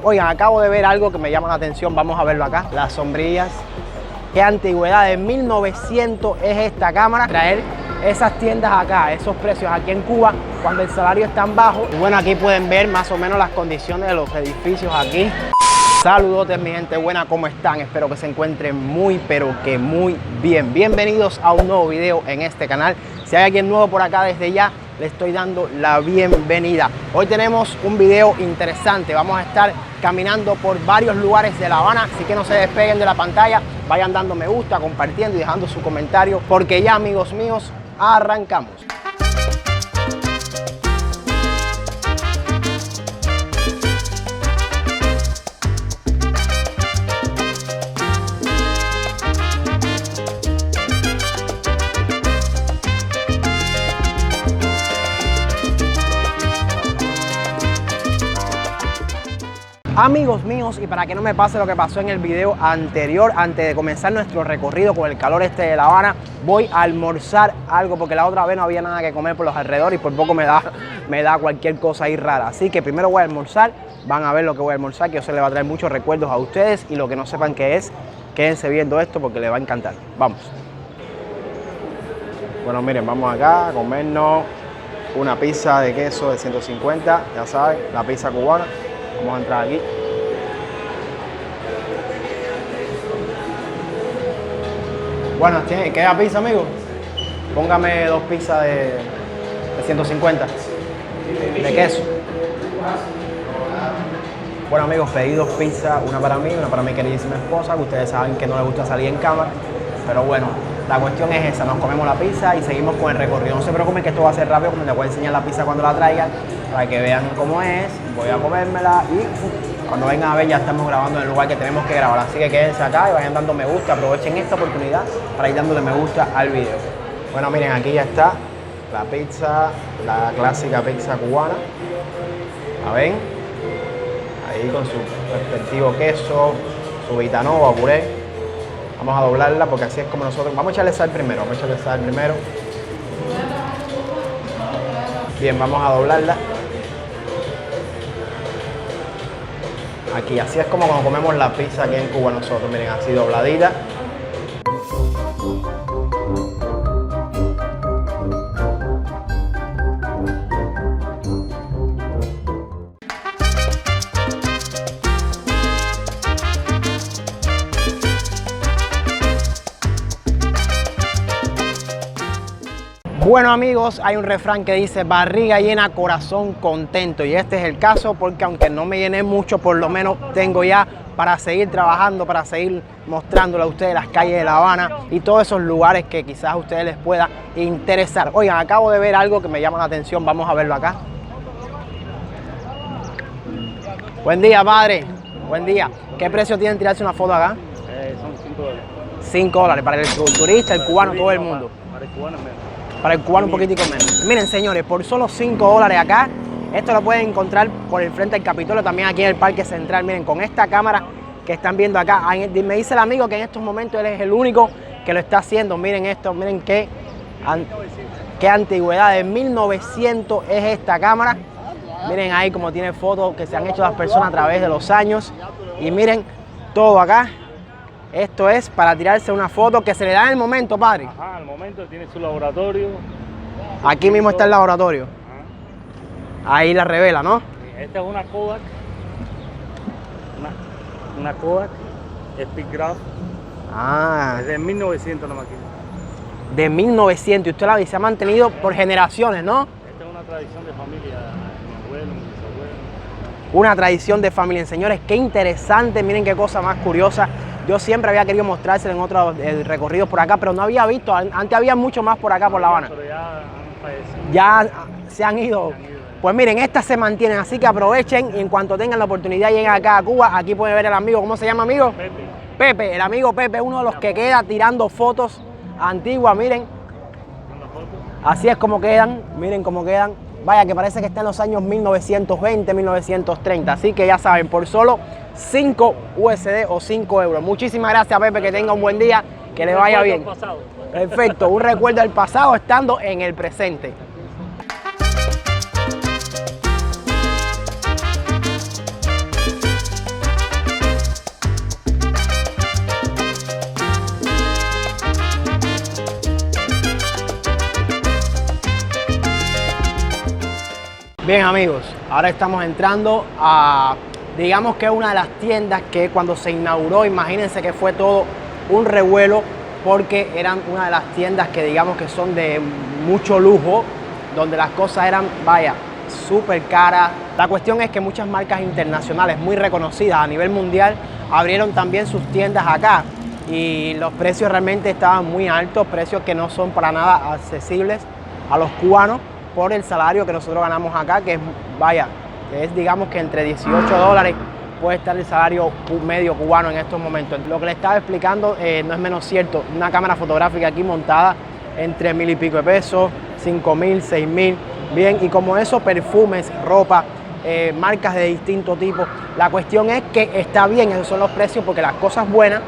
Oigan, acabo de ver algo que me llama la atención, vamos a verlo acá. Las sombrillas. ¿Qué antigüedad de 1900 es esta cámara? Traer esas tiendas acá, esos precios aquí en Cuba, cuando el salario es tan bajo. Y bueno, aquí pueden ver más o menos las condiciones de los edificios aquí. Saludotes mi gente buena, ¿cómo están? Espero que se encuentren muy, pero que muy bien. Bienvenidos a un nuevo video en este canal. Si hay alguien nuevo por acá, desde ya le estoy dando la bienvenida. Hoy tenemos un video interesante. Vamos a estar caminando por varios lugares de La Habana, así que no se despeguen de la pantalla. Vayan dando me gusta, compartiendo y dejando su comentario, porque ya, amigos míos, arrancamos. Amigos míos, y para que no me pase lo que pasó en el video anterior, antes de comenzar nuestro recorrido con el calor este de La Habana, voy a almorzar algo, porque la otra vez no había nada que comer por los alrededores y por poco me da cualquier cosa ahí rara. Así que primero voy a almorzar, van a ver lo que voy a almorzar, que yo se le va a traer muchos recuerdos a ustedes, y lo que no sepan qué es, quédense viendo esto porque les va a encantar. Vamos. Bueno, miren, vamos acá a comernos una pizza de queso de 150, ya saben, la pizza cubana. Vamos a entrar aquí. Bueno, ¿queda pizza, amigo? Póngame dos pizzas de 150 de queso. Bueno, amigos, pedí dos pizzas, una para mí y una para mi queridísima esposa, que ustedes saben que no les gusta salir en cámara. Pero bueno, la cuestión es esa, nos comemos la pizza y seguimos con el recorrido. No se preocupen que esto va a ser rápido, como les voy a enseñar la pizza cuando la traigan, para que vean cómo es. Voy a comérmela y cuando vengan a ver ya estamos grabando en el lugar que tenemos que grabar. Así que quédense acá y vayan dando me gusta, aprovechen esta oportunidad para ir dándole me gusta al video. Bueno, miren, aquí ya está la pizza, la clásica pizza cubana. ¿La ven? Ahí con su respectivo queso, su vitanova, puré. Vamos a doblarla porque así es como nosotros... Vamos a echarle sal primero, Bien, vamos a doblarla. Aquí, así es como cuando comemos la pizza aquí en Cuba nosotros, miren, así dobladita. Bueno, amigos, hay un refrán que dice barriga llena, corazón contento, y este es el caso porque aunque no me llené mucho, por lo menos tengo ya para seguir trabajando, para seguir mostrándole a ustedes las calles de La Habana y todos esos lugares que quizás a ustedes les pueda interesar. Oigan, acabo de ver algo que me llama la atención, vamos a verlo acá. Buen día, padre. Buen día. ¿Qué precio tienen tirarse una foto acá? Son $5. $5 para el turista, el cubano, todo el mundo. Para el cubano menos. Para el cubano un poquitico menos. Miren, señores, por solo $5 acá, esto lo pueden encontrar por el frente del Capitolio, también aquí en el Parque Central. Miren, con esta cámara que están viendo acá, me dice el amigo que en estos momentos él es el único que lo está haciendo. Miren esto, miren qué antigüedad, de 1900 es esta cámara. Miren ahí como tiene fotos que se han hecho las personas a través de los años. Y miren todo acá. Esto es para tirarse una foto que se le da en el momento, padre. Ajá, al momento tiene su laboratorio. Aquí mismo está el laboratorio. Ajá. Ahí la revela, ¿no? Esta es una Kodak. Una Kodak Speedgraph. Ah. Es de 1900 la máquina. De 1900. Y usted la se ha mantenido por generaciones, ¿no? Esta es una tradición de familia. Mi abuelo, mi bisabuelo. Una tradición de familia. Señores, qué interesante. Miren qué cosa más curiosa. Yo siempre había querido mostrárselo en otros recorridos por acá, pero no había visto. Antes había mucho más por acá, por La Habana. Pero ya han fallecido. Ya se han ido. Pues miren, estas se mantienen, así que aprovechen y en cuanto tengan la oportunidad lleguen acá a Cuba. Aquí pueden ver el amigo, ¿cómo se llama, amigo? Pepe. Pepe, el amigo Pepe, uno de los que queda tirando fotos antiguas, miren. Así es como quedan, miren cómo quedan. Vaya, que parece que está en los años 1920, 1930. Así que ya saben, por solo 5 USD o 5 euros. Muchísimas gracias, Pepe, que tenga un buen día, que le vaya bien. Perfecto, un recuerdo del pasado estando en el presente. Bien amigos, ahora estamos entrando a, digamos que una de las tiendas que cuando se inauguró, imagínense que fue todo un revuelo porque eran una de las tiendas que digamos que son de mucho lujo, donde las cosas eran, vaya, súper caras. La cuestión es que muchas marcas internacionales muy reconocidas a nivel mundial abrieron también sus tiendas acá y los precios realmente estaban muy altos, precios que no son para nada accesibles a los cubanos por el salario que nosotros ganamos acá, que es, vaya, que es digamos que entre 18 dólares puede estar el salario medio cubano en estos momentos. Lo que le estaba explicando no es menos cierto. Una cámara fotográfica aquí montada entre 1000 y pico de pesos, 5000, 6000, bien, y como eso, perfumes, ropa, marcas de distinto tipo. La cuestión es que está bien, esos son los precios, porque las cosas buenas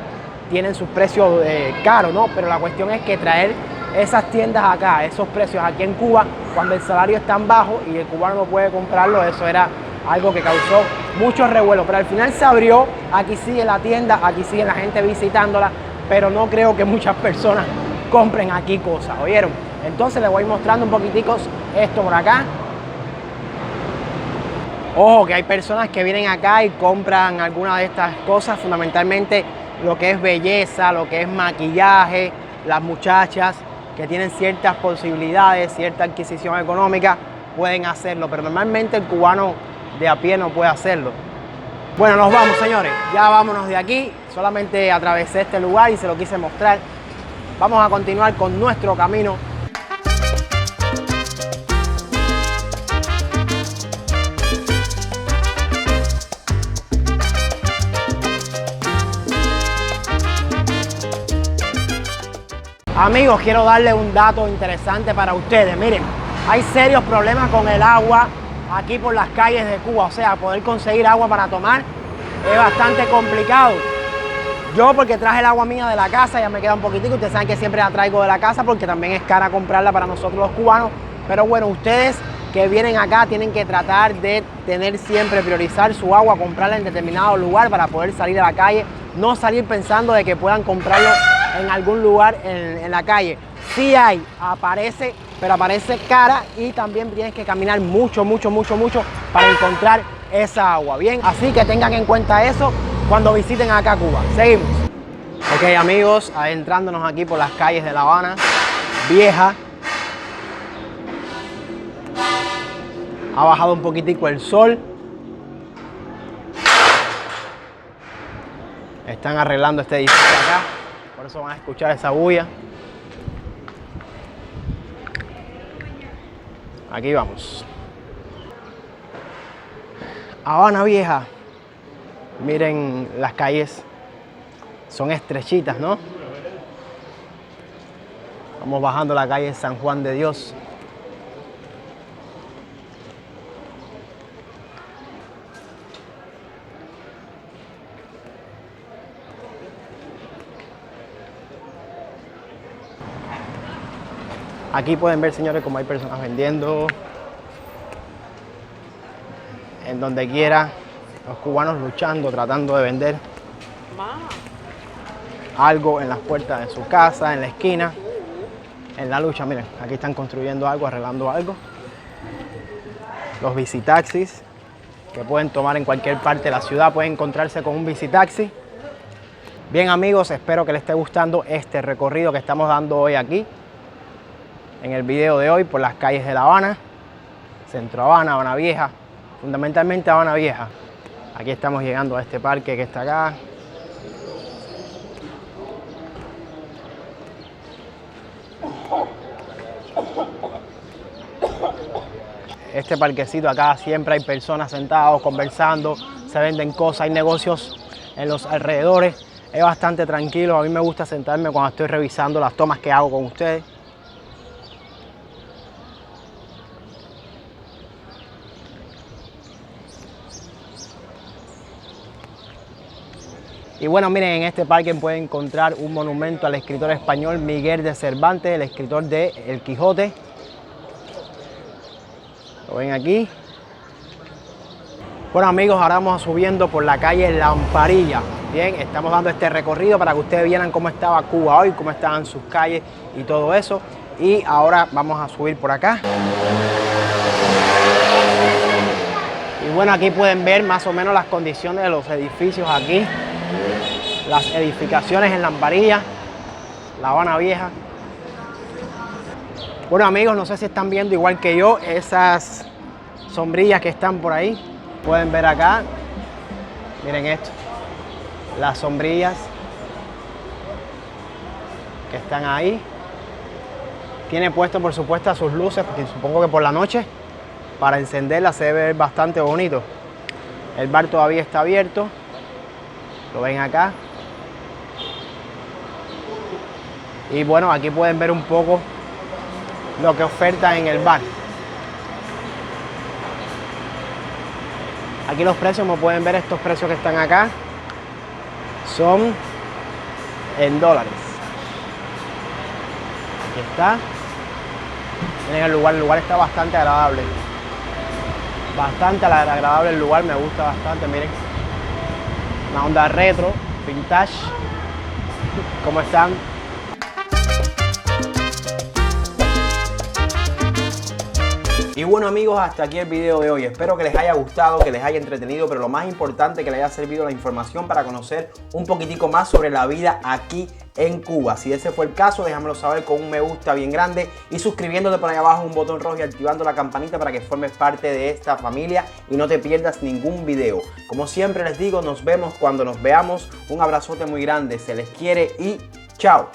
tienen sus precios caros, ¿no? Pero la cuestión es que traer esas tiendas acá, esos precios aquí en Cuba, cuando el salario es tan bajo y el cubano no puede comprarlo, eso era algo que causó mucho revuelo. Pero al final se abrió, aquí sigue la tienda, aquí sigue la gente visitándola, pero no creo que muchas personas compren aquí cosas, ¿oyeron? Entonces les voy mostrando un poquitico esto por acá. Ojo, que hay personas que vienen acá y compran algunas de estas cosas, fundamentalmente lo que es belleza, lo que es maquillaje, las muchachas que tienen ciertas posibilidades, cierta adquisición económica, pueden hacerlo, pero normalmente el cubano de a pie no puede hacerlo. Bueno, nos vamos, señores, ya vámonos de aquí, solamente atravesé este lugar y se lo quise mostrar. Vamos a continuar con nuestro camino. Amigos, quiero darles un dato interesante para ustedes. Miren, hay serios problemas con el agua aquí por las calles de Cuba. O sea, poder conseguir agua para tomar es bastante complicado. Yo, porque traje el agua mía de la casa, ya me queda un poquitico. Ustedes saben que siempre la traigo de la casa porque también es cara comprarla para nosotros los cubanos. Pero bueno, ustedes que vienen acá tienen que tratar de tener siempre, priorizar su agua, comprarla en determinado lugar para poder salir a la calle. No salir pensando de que puedan comprarlo en algún lugar en la calle. Sí hay, aparece, pero aparece cara y también tienes que caminar mucho para encontrar esa agua, bien, así que tengan en cuenta eso cuando visiten acá Cuba. Seguimos. Ok amigos, adentrándonos aquí por las calles de La Habana Vieja. Ha bajado un poquitico el sol. Están arreglando este edificio acá, por eso van a escuchar esa bulla. Aquí vamos. Habana Vieja. Miren, las calles son estrechitas, ¿no? Vamos bajando la calle San Juan de Dios. Aquí pueden ver, señores, como hay personas vendiendo en donde quiera. Los cubanos luchando, tratando de vender algo en las puertas de su casa, en la esquina, en la lucha. Miren, aquí están construyendo algo, arreglando algo. Los bicitaxis que pueden tomar en cualquier parte de la ciudad, pueden encontrarse con un bicitaxi. Bien amigos, espero que les esté gustando este recorrido que estamos dando hoy aquí en el video de hoy por las calles de La Habana, Centro Habana, Habana Vieja, fundamentalmente Habana Vieja. Aquí estamos llegando a este parque que está acá. Este parquecito acá siempre hay personas sentadas conversando, se venden cosas, hay negocios en los alrededores. Es bastante tranquilo, a mí me gusta sentarme cuando estoy revisando las tomas que hago con ustedes. Y bueno, miren, en este parque pueden encontrar un monumento al escritor español Miguel de Cervantes, el escritor de El Quijote. Lo ven aquí. Bueno amigos, ahora vamos subiendo por la calle Lamparilla. Bien, estamos dando este recorrido para que ustedes vieran cómo estaba Cuba hoy, cómo estaban sus calles y todo eso. Y ahora vamos a subir por acá. bueno, aquí pueden ver más o menos las condiciones de los edificios aquí. Las edificaciones en Lamparilla, La Habana Vieja. Bueno amigos, no sé si están viendo igual que yo esas sombrillas que están por ahí. Pueden ver acá, miren esto, las sombrillas que están ahí. Tiene puesto por supuesto sus luces, porque supongo que por la noche para encenderlas se debe ver bastante bonito. El bar todavía está abierto, lo ven acá. Y bueno, aquí pueden ver un poco lo que ofertan en el bar. Aquí los precios, como pueden ver, estos precios que están acá son en dólares. Aquí está. Miren el lugar está bastante agradable. Bastante agradable el lugar, me gusta bastante, miren. Una onda retro, vintage. ¿Cómo están? Y bueno amigos, hasta aquí el video de hoy. Espero que les haya gustado, que les haya entretenido, pero lo más importante, que les haya servido la información para conocer un poquitico más sobre la vida aquí en Cuba. Si ese fue el caso, déjamelo saber con un me gusta bien grande y suscribiéndote por ahí abajo en un botón rojo y activando la campanita para que formes parte de esta familia y no te pierdas ningún video. Como siempre les digo, nos vemos cuando nos veamos. Un abrazote muy grande, se les quiere y chao.